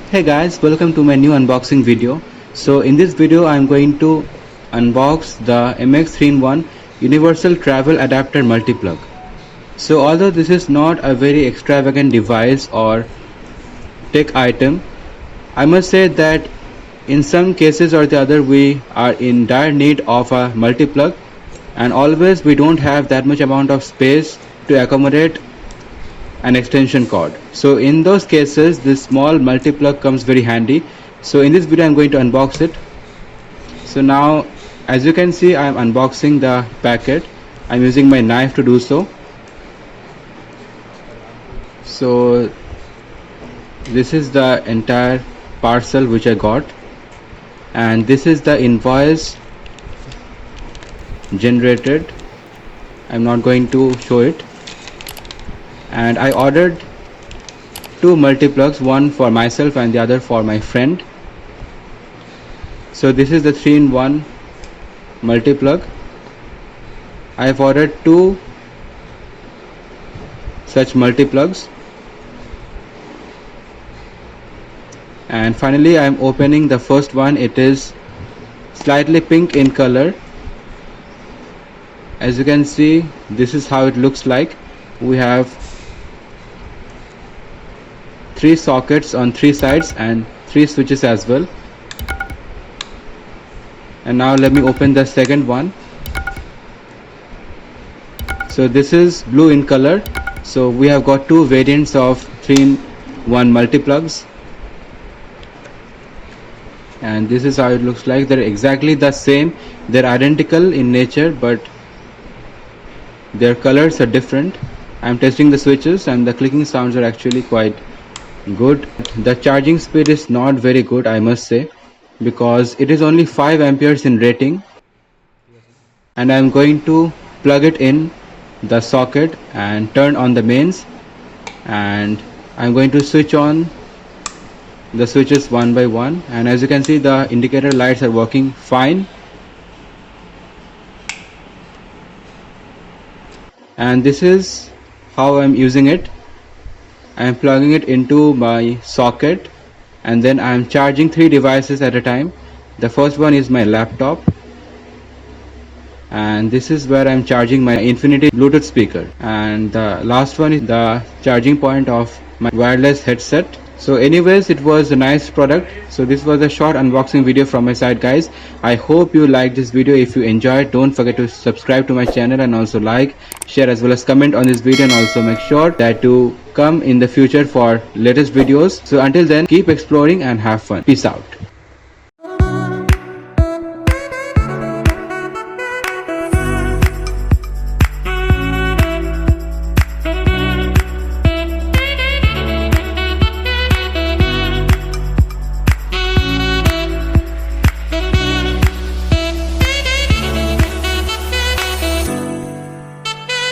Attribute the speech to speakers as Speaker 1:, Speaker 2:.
Speaker 1: Hey guys, welcome to my new unboxing video. So in this video I'm going to unbox the MX3-in-1 Universal Travel Adapter Multi-Plug. So although this is not a very extravagant device or tech item, I must say that in some cases or the other we are in dire need of a multi-plug, and always we don't have that much amount of space to accommodate an extension cord. So in those cases this small multi-plug comes very handy. So in this video I'm going to unbox it. So now, as you can see, I'm unboxing the packet. I'm using my knife to do so. So this is the entire parcel which I got, and this is the invoice generated. I'm not going to show it. And I ordered two multi-plugs, one for myself and the other for my friend. So this is the 3-in-1 multi-plug. I have ordered two such multi-plugs, and finally I am opening the first one. It is slightly pink in color. As you can see, this is how it looks like. We have three sockets on three sides and three switches as well. And now let me open the second one. So this is blue in color. So we have got two variants of 3-in-1 multi-plugs, and this is how it looks like. They're exactly the same, they're identical in nature, but their colors are different. I'm testing the switches and the clicking sounds are actually quite good. The charging speed is not very good, I must say, because it is only 5 amperes in rating. And I'm going to plug it in the socket and turn on the mains, and I'm going to switch on the switches one by one, and as you can see the indicator lights are working fine. And this is how I'm using it. I am plugging it into my socket, and then I am charging three devices at a time. The first one is my laptop, and this is where I am charging my Infinity Bluetooth speaker, and the last one is the charging point of my wireless headset. So anyways, it was a nice product. So this was a short unboxing video from my side, guys. I hope you liked this video. If you enjoyed, don't forget to subscribe to my channel, and also like, share as well as comment on this video, and also make sure that you come in the future for latest videos. So until then, keep exploring and have fun. Peace out.